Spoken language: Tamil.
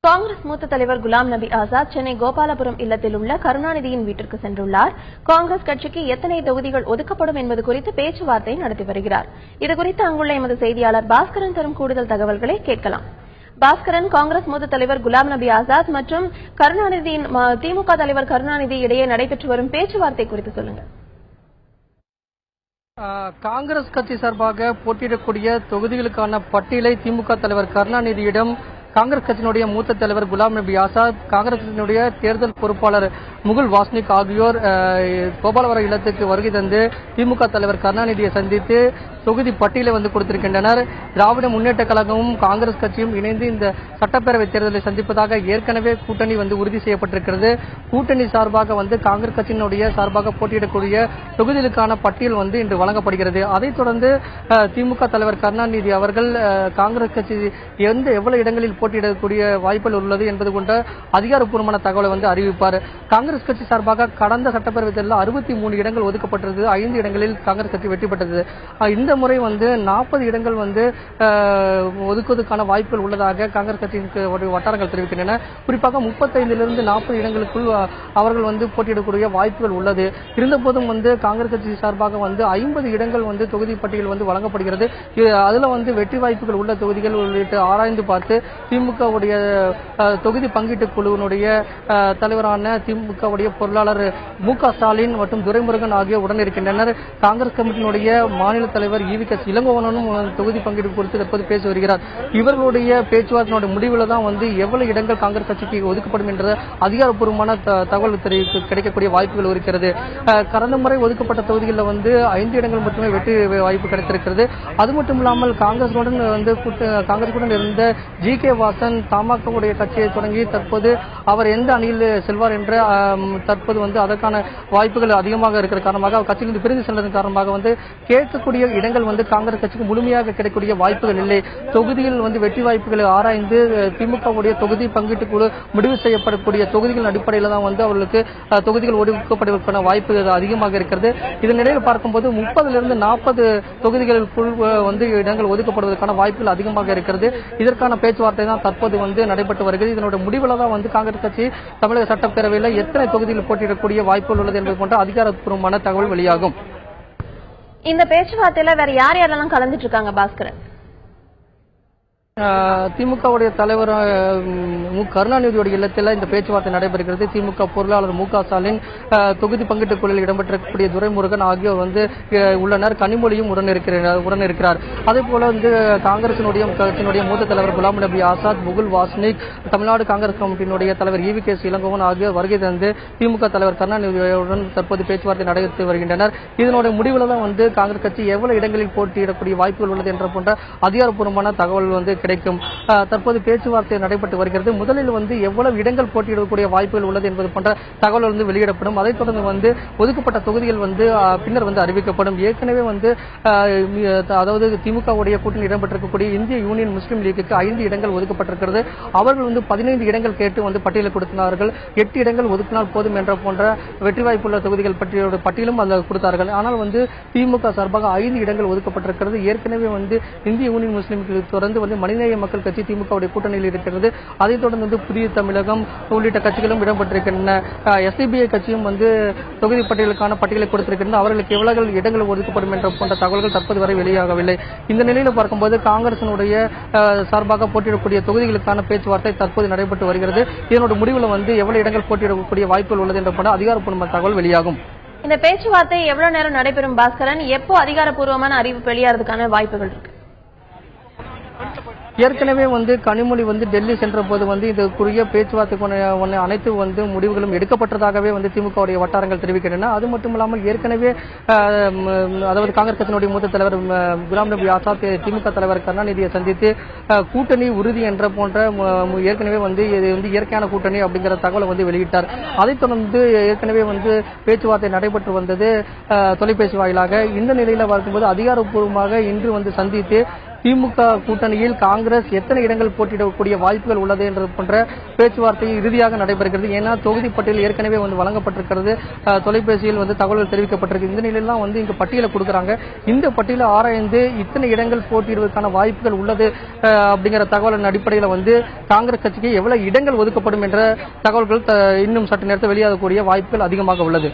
காங்கிரஸ் மூத்த தலைவர் குலாம் நபி ஆசாத் சென்னை கோபாலபுரம் இல்லத்தில் உள்ள கருணாநிதியின் வீட்டிற்கு சென்றுள்ளார். காங்கிரஸ் கட்சிக்கு எத்தனை தொகுதிகள் ஒதுக்கப்படும் என்பது குறித்து பேச்சுவார்த்தை நடத்தி வருகிறார். இதுகுறித்து அங்குள்ள எமது செய்தியாளர் பாஸ்கரன் தரும் கூடுதல் தகவல்களை கேட்கலாம். பாஸ்கரன், காங்கிரஸ் மூத்த தலைவர் குலாம் நபி ஆசாத் மற்றும் கருணாநிதியின் திமுக தலைவர் கருணாநிதி இடையே நடைபெற்று வரும் பேச்சுவார்த்தை குறித்து சொல்லுங்கள். காங்கிரஸ் கட்சி சார்பாக போட்டியிடக்கூடிய தொகுதிகளுக்கான பட்டியலை திமுக தலைவர் கருணாநிதியிடம் காங்கிரஸ் கட்சியினுடைய மூத்த தலைவர் குலாம் நபி ஆசாத், காங்கிரஸ் கட்சியினுடைய தேர்தல் பொறுப்பாளர் முகுல் வாஸ்னிக் ஆகியோர் கோபாலபுரம் இல்லத்துக்கு வருகை தந்து திமுக தலைவர் கருணாநிதியை சந்தித்து தொகுதி பட்டியலை கொடுத்திருக்கின்றனர். திராவிட முன்னேற்ற கழகமும் காங்கிரஸ் கட்சியும் இணைந்து இந்த சட்டப்பேரவை தேர்தலை சந்திப்பதாக ஏற்கனவே கூட்டணி உறுதி செய்யப்பட்டிருக்கிறது. கூட்டணி சார்பாக காங்கிரஸ் கட்சியினுடைய சார்பாக போட்டியிடக்கூடிய தொகுதிகளுக்கான பட்டியல் இன்று வழங்கப்படுகிறது. அதைத் தொடர்ந்து திமுக தலைவர் கருணாநிதி அவர்கள் காங்கிரஸ் கட்சி எவ்வளவு இடங்களில் போட்டியிடக்கூடிய வாய்ப்புகள் உள்ளது என்பது கொண்ட அதிகாரப்பூர்வமான தகவலை அறிவிப்பார். காங்கிரஸ் கட்சி சார்பாக கடந்த சட்டப்பேரவை தேர்தலில் 63 இடங்கள் ஒதுக்கப்பட்டது. 5 இடங்களில் காங்கிரஸ் கட்சி வெற்றி பெற்றது. இந்த முறை 40 இடங்கள் ஒதுக்குவதற்கான வாய்ப்புகள் உள்ளதாக காங்கிரஸ் கட்சியின் வட்டாரங்கள் தெரிவிக்கின்றன. குறிப்பாக 35 40 இடங்களுக்குள் அவர்கள் போட்டியிடக்கூடிய வாய்ப்புகள் உள்ளது. இருந்தபோதும் காங்கிரஸ் கட்சி சார்பாக 50 இடங்கள் தொகுதி பட்டியல் வழங்கப்படுகிறது. அதுல வெற்றி வாய்ப்புகள் உள்ள தொகுதிகள் உள்ளிட்டு ஆராய்ந்து பார்த்து திமுக உடைய தொகுதி பங்கீட்டு குழுவினுடைய தலைவரான திமுக உடைய பொருளாளர் மு.க. ஸ்டாலின் மற்றும் துரைமுருகன் ஆகியோர் உடன் இருக்கின்றனர். காங்கிரஸ் கமிட்டியினுடைய மாநில தலைவர் ஈ.வி.கே. இளங்கோவனும் தொகுதி பங்கீடு குறித்து தற்போது பேசி வருகிறார். இவர்களுடைய பேச்சுவார்த்தையினுடைய முடிவில் தான் எவ்வளவு இடங்கள் காங்கிரஸ் கட்சிக்கு ஒதுக்கப்படும் என்ற அதிகாரப்பூர்வமான தகவல் கிடைக்கக்கூடிய வாய்ப்புகள் இருக்கிறது. கடந்த முறை ஒதுக்கப்பட்ட தொகுதிகளில் 5 இடங்கள் மட்டுமே வெற்றி வாய்ப்பு கிடைத்திருக்கிறது. அது மட்டும் இல்லாமல் காங்கிரசுடன் இருந்த ஜி.கே. வாசன் தமாகவுடைய கட்சியை தொடங்கி தற்போது அவர் எந்த அணியில் செல்வார் என்ற தற்போது அதற்கான வாய்ப்புகள் அதிகமாக இருக்கிற காரணமாக கட்சியிலிருந்து பிரிந்து சென்றதன் காரணமாக கேட்கக்கூடிய இடங்கள் காங்கிரஸ் கட்சிக்கு முழுமையாக கிடைக்கக்கூடிய வாய்ப்புகள் இல்லை. தொகுதியில் வெற்றி வாய்ப்புகளை ஆராய்ந்து திமுகவுடைய தொகுதி பங்கீட்டு குழு முடிவு செய்யப்படக்கூடிய தொகுதிகளின் அடிப்படையில் தான் அவர்களுக்கு தொகுதிகள் ஒதுக்கப்படுவதற்கான வாய்ப்பு அதிகமாக இருக்கிறது. இதன் நிலையில் பார்க்கும்போது 30 40 தொகுதிகளுக்குள் இடங்கள் ஒதுக்கப்படுவதற்கான வாய்ப்புகள் அதிகமாக இருக்கிறது. இதற்கான பேச்சுவார்த்தை தான் தற்போது நடைபெற்று வருகிறது. இதனுடைய முடிவில் தான் காங்கிரஸ் கட்சி தமிழக சட்டப்பேரவையில் எத்தனை தொகுதியில் போட்டியிடக்கூடிய வாய்ப்புகள் உள்ளது என்பது போன்ற அதிகாரப்பூர்வமான தகவல் வெளியாகும். இந்த பேச்சுவார்த்தையில வேற யாரெல்லாம் கலந்துட்டு இருக்காங்க பாஸ்கரன்? திமுகவுடைய தலைவர் கருணாநிதியுடைய இல்லத்தில் இந்த பேச்சுவார்த்தை நடைபெறுகிறது. திமுக பொருளாளர் மு.க. ஸ்டாலின், தொகுதி பங்கீட்டுக் குழுவில் இடம்பெற்றக்கூடிய துரைமுருகன் ஆகியோர் உள்ளனர். கனிமொழியும் உடன் இருக்கிறார். அதே போல கட்சியினுடைய மூத்த தலைவர் குலாம் நபி ஆசாத், முகுல் வாஸ்னிக், தமிழ்நாடு காங்கிரஸ் கமிட்டியினுடைய தலைவர் ஈ.வி.கே. இளங்கோவன் ஆகியோர் வருகை தந்து திமுக தலைவர் கருணாநிதியுடன் தற்போது பேச்சுவார்த்தை நடத்தி வருகின்றனர். இதனுடைய முடிவில் தான் காங்கிரஸ் கட்சி எவ்வளவு இடங்களில் போட்டியிடக்கூடிய வாய்ப்புகள் உள்ளது என்ற போன்ற அதிகாரப்பூர்வமான தகவல் கிடைக்கும். தற்போது பேச்சுவார்த்தை நடைபெற்று வருகிறது. முதலில் எவ்வளவு இடங்கள் போட்டியிடக்கூடிய வாய்ப்புகள் உள்ளது என்பது போன்ற தகவல் வெளியிடப்படும். அதைத் தொடர்ந்து ஒதுக்கப்பட்ட தொகுதிகள் பின்னர் அறிவிக்கப்படும். ஏற்கனவே அதாவது திமுகவுடைய கூட்டணி இடம்பெற்றிருக்கக்கூடிய இந்திய யூனியன் முஸ்லீம் லீக்குக்கு 5 இடங்கள் ஒதுக்கப்பட்டிருக்கிறது. அவர்கள் 15 இடங்கள் கேட்டு பட்டியலில் கொடுத்தார்கள். 8 இடங்கள் ஒதுக்கினால் போதும் என்ற போன்ற வெற்றி வாய்ப்புள்ள தொகுதிகள் பட்டியலும் அதில் கொடுத்தார்கள். ஆனால் திமுக சார்பாக 5 இடங்கள் ஒதுக்கப்பட்டிருக்கிறது. ஏற்கனவே இந்திய யூனியன் முஸ்லீம் தொடர்ந்து மனிதநேய மக்கள் கட்சி திமுகவுடைய கூட்டணியில் இருக்கிறது. அதைத் தொடர்ந்து புதிய தமிழகம் உள்ளிட்ட கட்சிகளும் இடம்பெற்றிருக்கின்றன. எஸ்ஐபிஐ கட்சியும் தொகுதி பட்டியலுக்கான பட்டியலை கொடுத்திருக்கின்றன. அவர்களுக்கு எவ்வளவு இடங்கள் ஒதுக்கப்படும் என்ற போன்ற தகவல்கள் தற்போது வரை வெளியாகவில்லை. இந்த நிலையில் பார்க்கும்போது காங்கிரசினுடைய சார்பாக போட்டியிடக்கூடிய தொகுதிகளுக்கான பேச்சுவார்த்தை தற்போது நடைபெற்று வருகிறது. இதனுடைய முடிவில் எவ்வளவு இடங்கள் போட்டியிடக்கூடிய வாய்ப்புகள் உள்ளது என்ற போன்ற அதிகாரப்பூர்வ தகவல் வெளியாகும். இந்த பேச்சுவார்த்தை எவ்வளவு நேரம் நடைபெறும் பாஸ்கரன்? எப்போ அதிகாரப்பூர்வமான அறிவிப்பு வெளியாகிறதுக்கான வாய்ப்புகள் இருக்கு? ஏற்கனவே கனிமொழி டெல்லி சென்ற போது இதுக்குரிய பேச்சுவார்த்தை அனைத்து முடிவுகளும் எடுக்கப்பட்டதாகவே திமுகவுடைய வட்டாரங்கள் தெரிவிக்கின்றன. அது மட்டும் இல்லாமல் ஏற்கனவே அதாவது காங்கிரஸ் கட்சியினுடைய மூத்த தலைவர் குலாம் நபி ஆசாத் திமுக தலைவர் கருணாநிதியை சந்தித்து கூட்டணி உறுதி என்ற போன்ற ஏற்கனவே இது இயற்கையான கூட்டணி அப்படிங்கிற தகவலை வெளியிட்டார். அதைத் தொடர்ந்து ஏற்கனவே பேச்சுவார்த்தை நடைபெற்று வந்தது தொலைபேசி வாயிலாக. இந்த நிலையில பார்க்கும்போது அதிகாரப்பூர்வமாக இன்று சந்தித்து திமுக கூட்டணியில் காங்கிரஸ் எத்தனை இடங்கள் போட்டியிடக்கூடிய வாய்ப்புகள் உள்ளது என்ற போன்ற பேச்சுவார்த்தை இறுதியாக நடைபெறுகிறது. ஏன்னா தொகுதி பட்டியல் ஏற்கனவே வழங்கப்பட்டிருக்கிறது, தொலைபேசியில் தகவல்கள் தெரிவிக்கப்பட்டிருக்கு. இந்த நிலையிலாம் இங்கு பட்டியலை கொடுக்குறாங்க. இந்த பட்டியலை ஆராய்ந்து இத்தனை இடங்கள் போட்டியிடுவதற்கான வாய்ப்புகள் உள்ளது அப்படிங்கிற தகவலின் அடிப்படையில் காங்கிரஸ் கட்சிக்கு எவ்வளவு இடங்கள் ஒதுக்கப்படும் என்ற தகவல்கள் இன்னும் சற்று நேரத்தில் வெளியாகக்கூடிய வாய்ப்புகள் அதிகமாக உள்ளது.